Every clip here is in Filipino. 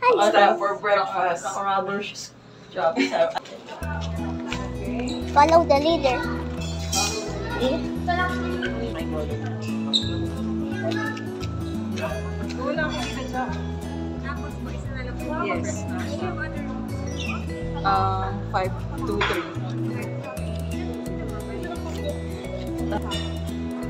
Time for breakfast. Rubber's job. Follow the leader. Yes. 5, 2, 3.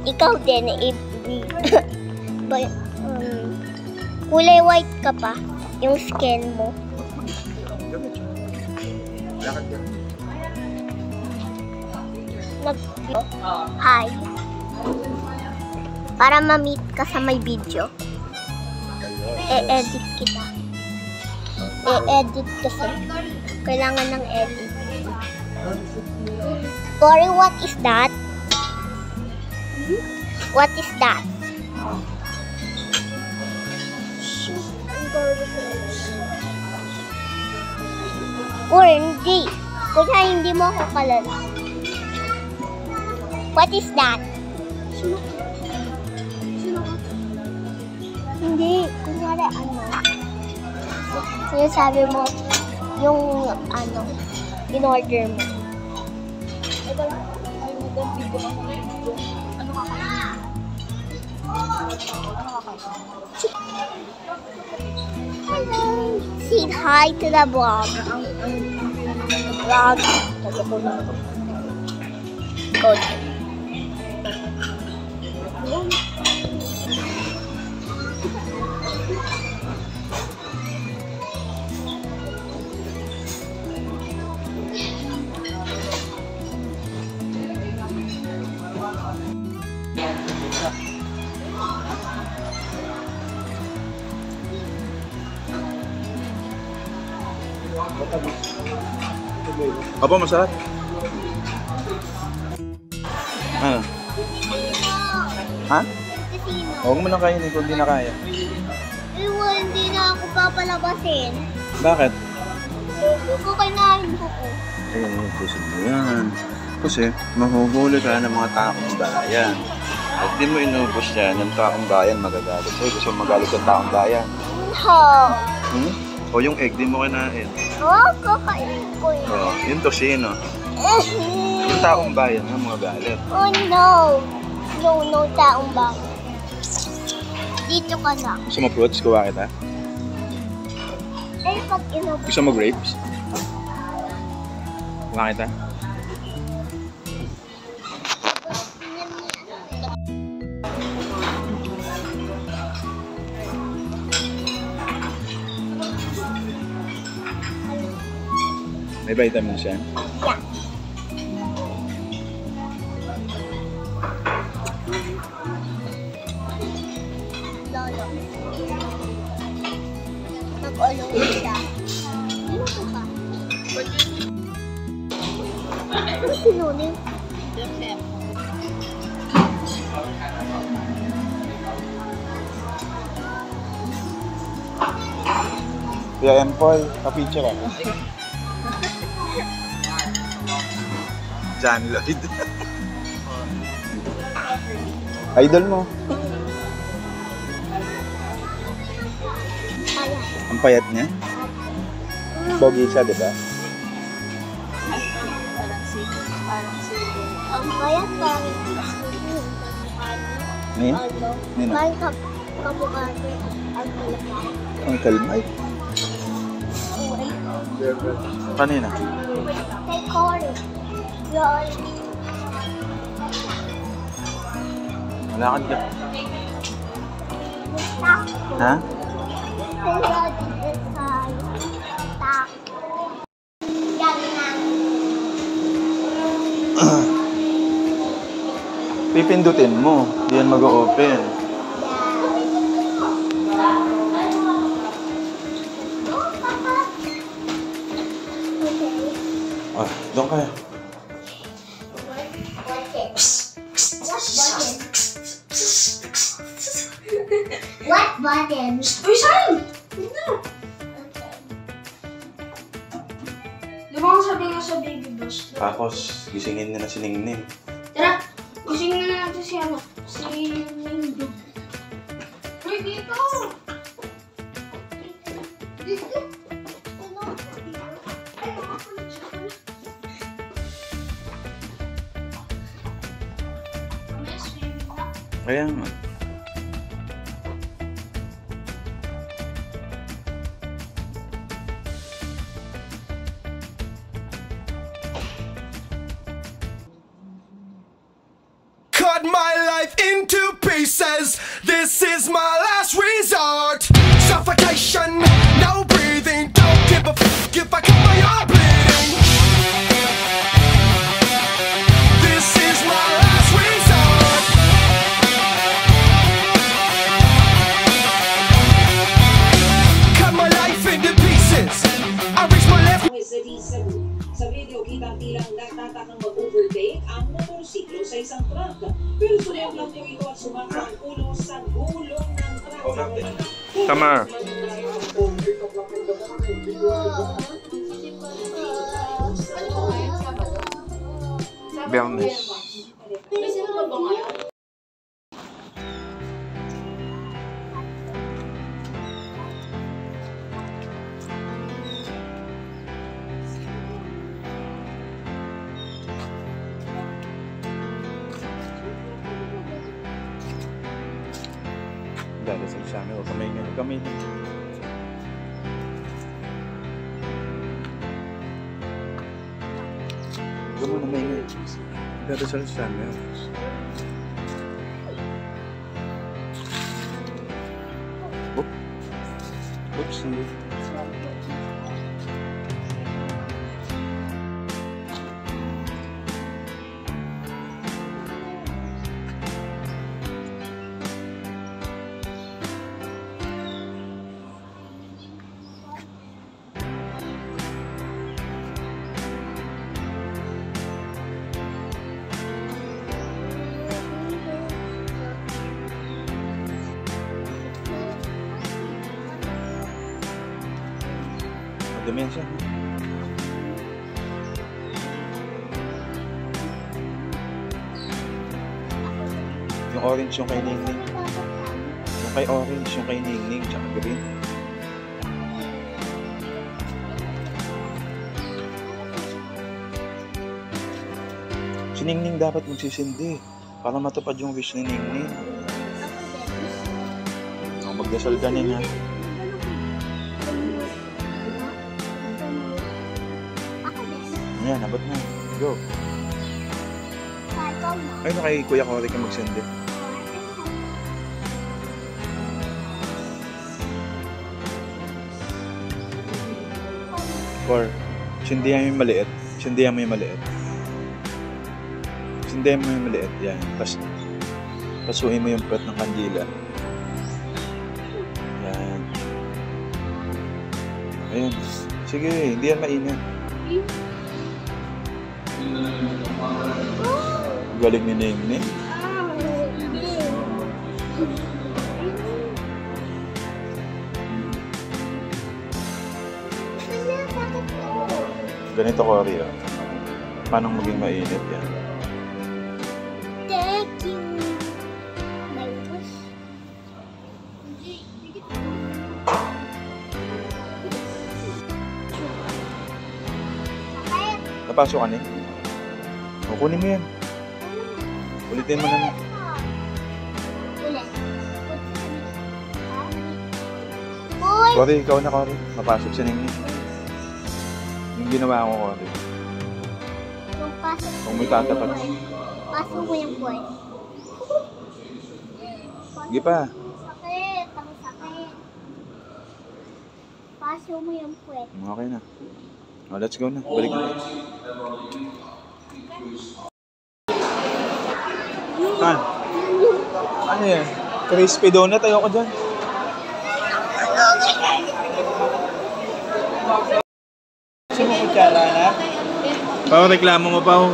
Ikaw din, kulay white ka pa, yung skin mo. Hi. Para ma-meet ka sa may video. E-edit kita. E-edit kasi. Kailangan ng edit. Sorry, what is that? What is that? Or hindi. Kunya hindi mo ako kalala. What is that? Hindi. Kunyari ano. Sinasabi mo yung ano, in-order mo. Say hi to the vlog. Vlog. Good. Apa masarap? Ano? Ha? Huwag mo na kainin kung di na kaya. Hindi na ako papalabasin. Bakit? Kakainain ko ko. Pusin mo yan. Kasi mahuhuli ka ng mga taong bayan. At di mo inubos yan, yung taong bayan magagalit. Ay, gusto mo magalit yung taong bayan. No. O yung egg, di mo kinain. Kakainin ko yun. O, yung tosino. Yung taong bayan na mga galit. Oh no. No, taong bayan. Dito ka na. Gusto mo fruits? Kuha kita. Eh, pag inubos. Gusto mo grapes? Kuha kita. May vitamins yan? Yeah. Lolo. Mag-ulong siya. Ano ko ba? Ano sinunin? Kuya yan, Paul. Pa-picture ako. John Lloyd. Idol mo. Ang payat niya. Pogi siya, di ba? Ang kaya parang Nino? Nino? parang kamukha niya ang kalapang. Uncle Mike. Kanina? Kay Cory. Lol. Malakad ka. Ha? Pipindutin mo. Di yan mag-o-open. Ah, doon kaya. What button? Uy, saan? Tignan. Di ba kung sabi nga sa baby boss? Tapos, gisingin nila si Ningning. Tara, gisingin na natin si ano? Si Ningning. Uy, dito! Kaya nga. Cut my life into pieces. This is my last resort. Suffocation, no breathing. Don't give a f if I cut my arm bleeding. This is my last resort. Cut my life into pieces. I reach my left. Sa video, kitang tilang nagtatakang mag-overtake ang motorsiklo sa isang truck. Pero sunod lang po ito at sumaka ang ulo sa gulong ng truck. Tamar. Biyernes. Dadasal sa amin. Kamay nga. Kamay nga. Huwag mo na may nga. Dadasal sa amin. Oopsie. Damihan siya. Yung orange yung kay Ningning. Yung kay orange yung kay Ningning tsaka green. Si Ningning dapat magsisindi para matupad yung wish ni Ningning. Magdasal ka niya. Ayan, abot na. Go. Ay, no, kay Kuya Cory ka magsindi. Cor, sindihan mo yung maliit. Sindihan mo yung maliit. Sindihan mo yung maliit. Yan. Tapos, pasuhin mo yung puwet ng kandila. Yan. Ayun. Sige, hindi yan mainit. Galing ni Ningning. Ganito ko rin. Paano maging mainit yan? Thank you. Napasok ka na eh. Kunin mo yan. Ulitin mo na. Ulit. Uy! Cory, ikaw na Cory. Mapasok si Ningning. Yung ginawa ko Cory. Yung pasok. Kung may tatapat. Pasok mo yung boy. Sige pa. Sakit. Ang sakit. Pasok mo yung puwet. Okay na. Oh, let's go na. Balik na. Ano yan? Crispy donut? Ayoko dyan. Gusto mo kutsara na? Pao, reklamo mo pa.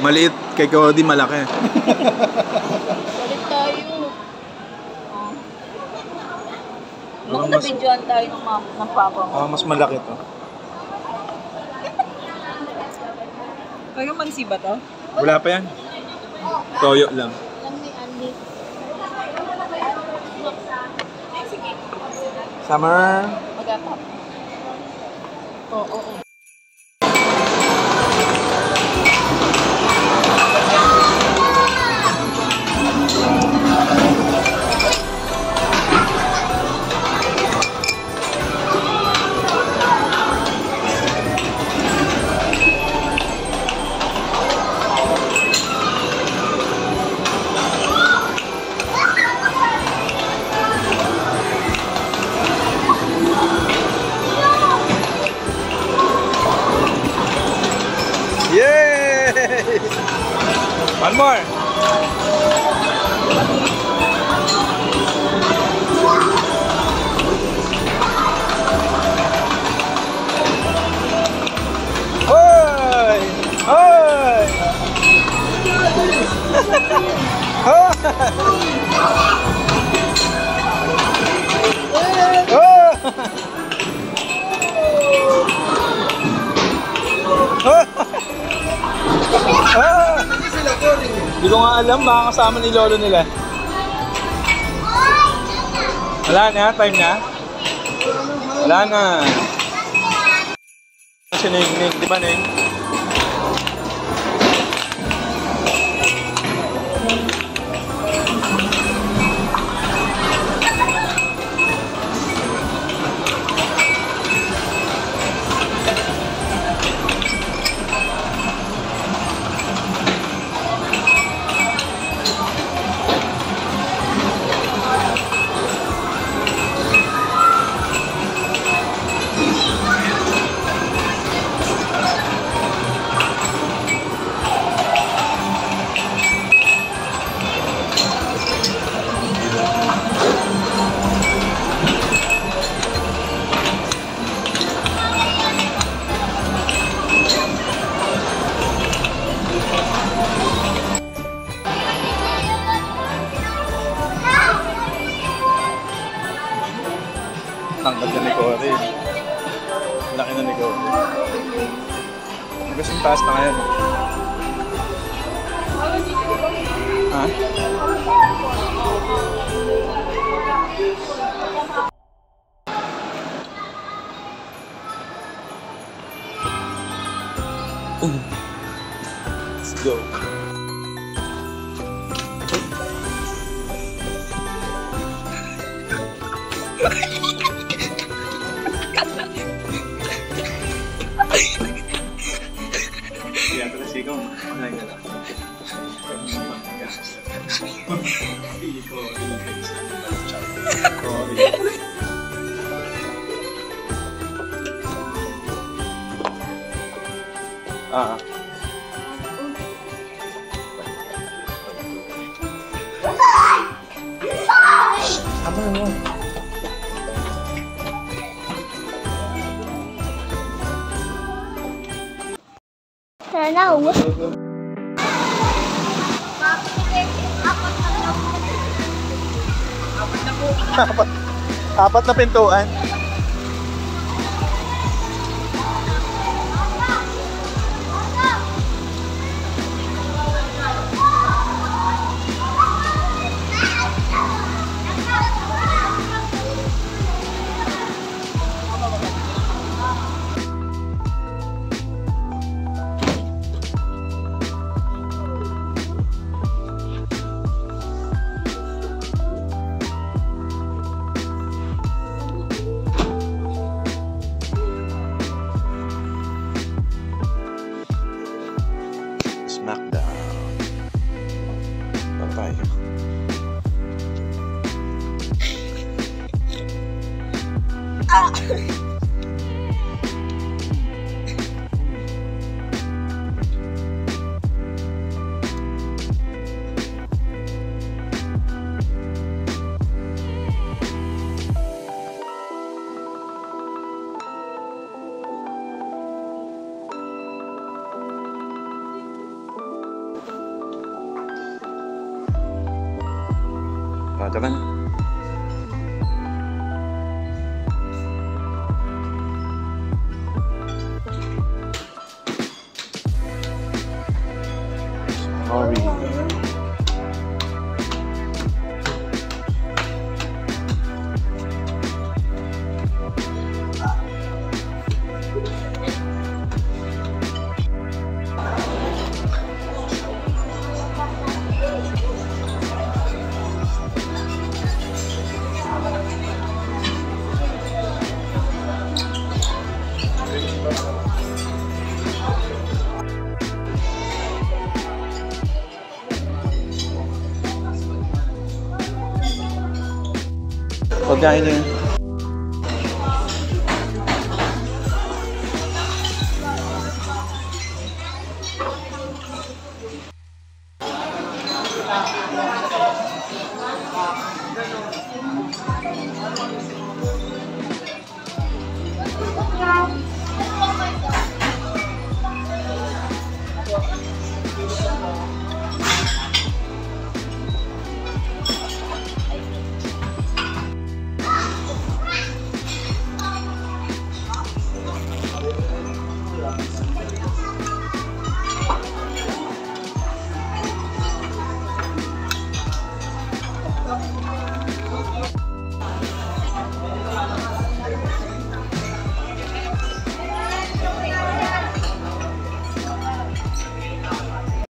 Maliit kay Cody, malaki. Balik tayo. Mukhang nabidyoan tayo ng papa mo. Mas malaki to. Kaya mansi ba to? Wala pa yan. Toyo lang. Andy. Summer. Magkakap. Oo. Yay! One more. Hoy! Hoy! Hindi ko nga alam, baka kasama ni lolo nila. Wala na, time na. Wala na. Si Ning, di ba Ning? Tangkad na ni Cory. Laki na ni Cory. Gusto yung taas na ngayon. Ha? Let's go. Kaya ito kasi ikaw, ano yung gano'n? Sana uwi. Apat na pintuan. Smackdown. Papaya. Tara na. Sorry. Pagkain niyo yun.